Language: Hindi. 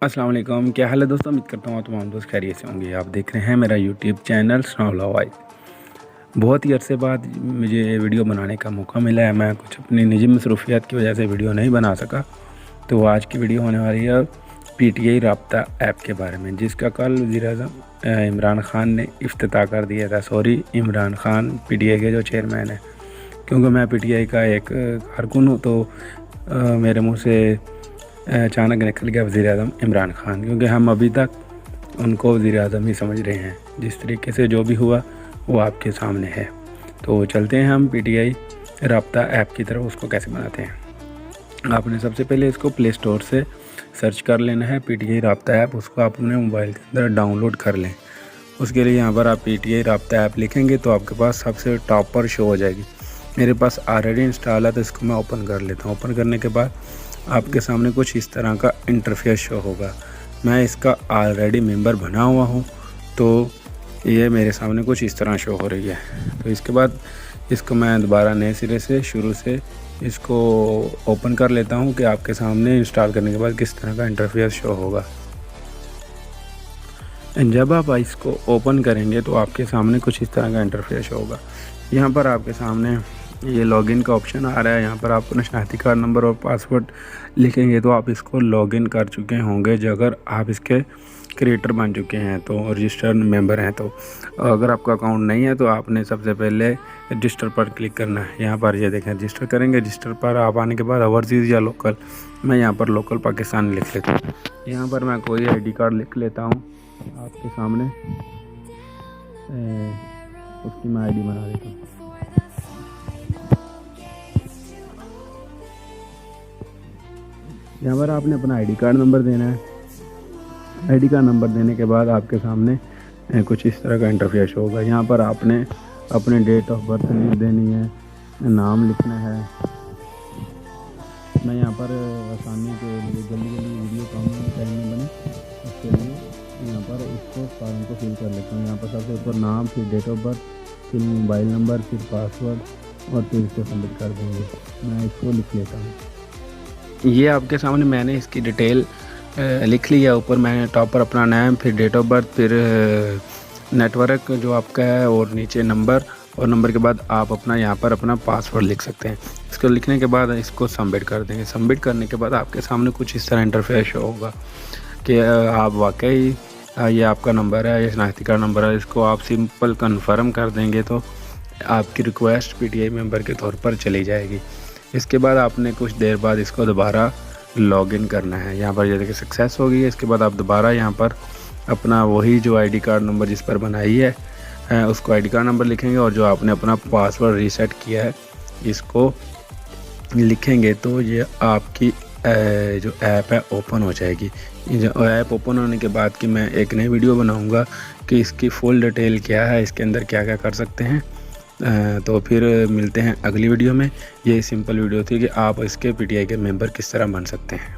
अस्सलाम वालेकुम, क्या हाल है दोस्तों। उम्मीद करता हूँ तमाम दोस्त खैरियत से होंगे। आप देख रहे हैं मेरा यूट्यूब चैनल स्नोला वाइज। बहुत ही अरसे बाद मुझे वीडियो बनाने का मौका मिला है। मैं कुछ अपनी निजी मसरूफियत की वजह से वीडियो नहीं बना सका, तो आज की वीडियो होने वाली है PTI राब्ता ऐप के बारे में, जिसका कल वज़ीर-ए-आज़म इमरान खान ने इफ्तिताह कर दिया था। सॉरी, इमरान खान PTI के जो चेयरमैन है, क्योंकि मैं PTI का एक कारकुन हूँ, तो मेरे मुँह से अचानक निकल गया वज़ीर-ए-आज़म इमरान खान, क्योंकि हम अभी तक उनको वज़ीर-ए-आज़म ही समझ रहे हैं। जिस तरीके से जो भी हुआ वो आपके सामने है। तो चलते हैं हम PTI राब्ता ऐप की तरफ। उसको कैसे बनाते हैं, आपने सबसे पहले इसको प्ले स्टोर से सर्च कर लेना है PTI राब्ता ऐप। उसको आप अपने मोबाइल के अंदर डाउनलोड कर लें। उसके लिए यहाँ पर आप PTI राब्ता ऐप लिखेंगे तो आपके पास सबसे टॉप पर शो हो जाएगी। मेरे पास ऑलरेडी इंस्टॉल है, तो इसको मैं ओपन कर लेता हूँ। ओपन करने के बाद आपके सामने कुछ इस तरह का इंटरफेस शो होगा। मैं इसका ऑलरेडी मेंबर बना हुआ हूँ, तो ये मेरे सामने कुछ इस तरह शो हो रही है। तो इसके बाद इसको मैं दोबारा नए सिरे से शुरू से इसको ओपन कर लेता हूँ कि आपके सामने इंस्टॉल करने के बाद किस तरह का इंटरफेस शो होगा। जब आप इसको ओपन करेंगे तो आपके सामने कुछ इस तरह का इंटरफेस होगा। यहाँ पर आपके सामने ये लॉगिन का ऑप्शन आ रहा है। यहाँ पर आपको शनाख्ती कार्ड नंबर और पासवर्ड लिखेंगे तो आप इसको लॉगिन कर चुके होंगे। जो अगर आप इसके क्रिएटर बन चुके हैं तो रजिस्टर्ड मेंबर हैं, तो अगर आपका अकाउंट नहीं है तो आपने सबसे पहले रजिस्टर पर क्लिक करना है। यहाँ पर ये देखें, रजिस्टर करेंगे। रजिस्टर पर आप आने के बाद ओवरसीज़ या लोकल, मैं यहाँ पर लोकल पाकिस्तान लिख लेता हूँ। यहाँ पर मैं कोई ID कार्ड लिख लेता हूँ आपके सामने। उसकी मैं ID बना देता हूँ। यहाँ पर आपने अपना ID कार्ड नंबर देना है। ID कार्ड नंबर देने के बाद आपके सामने कुछ इस तरह का इंटरफेस होगा। यहाँ पर आपने अपने डेट ऑफ बर्थ देनी है, नाम लिखना है। मैं यहाँ पर आसानी के लिए जल्दी वीडियो कम टाइम में बने, उसके लिए यहाँ पर इसको फॉर्म को फिल कर लेता हूँ। यहाँ पर सबसे ऊपर नाम, फिर डेट ऑफ बर्थ, फिर मोबाइल नंबर, फिर पासवर्ड, और फिर इसको सबमिट कर देंगे। मैं इसको लिख लेता हूँ। ये आपके सामने मैंने इसकी डिटेल लिख ली है। ऊपर मैंने टॉप पर अपना नाम, फिर डेट ऑफ बर्थ, फिर नेटवर्क जो आपका है, और नीचे नंबर, और नंबर के बाद आप अपना यहाँ पर अपना पासवर्ड लिख सकते हैं। इसको लिखने के बाद इसको सबमिट कर देंगे। सबमिट करने के बाद आपके सामने कुछ इस तरह इंटरफेस होगा कि आप वाकई ये आपका नंबर है, ये शनाख्ती कार्ड नंबर है। इसको आप सिंपल कन्फर्म कर देंगे तो आपकी रिक्वेस्ट PTI मेंबर के तौर पर चली जाएगी। इसके बाद आपने कुछ देर बाद इसको दोबारा लॉगिन करना है। यहाँ पर ये देखिए सक्सेस हो गई है। इसके बाद आप दोबारा यहाँ पर अपना वही जो ID कार्ड नंबर जिस पर बनाई है उसको ID कार्ड नंबर लिखेंगे, और जो आपने अपना पासवर्ड रीसेट किया है इसको लिखेंगे, तो ये आपकी जो ऐप है ओपन हो जाएगी। जो ऐप ओपन होने के बाद कि मैं एक नई वीडियो बनाऊँगा कि इसकी फुल डिटेल क्या है, इसके अंदर क्या क्या कर सकते हैं। तो फिर मिलते हैं अगली वीडियो में। ये सिंपल वीडियो थी कि आप इसके PTI के मेंबर किस तरह बन सकते हैं।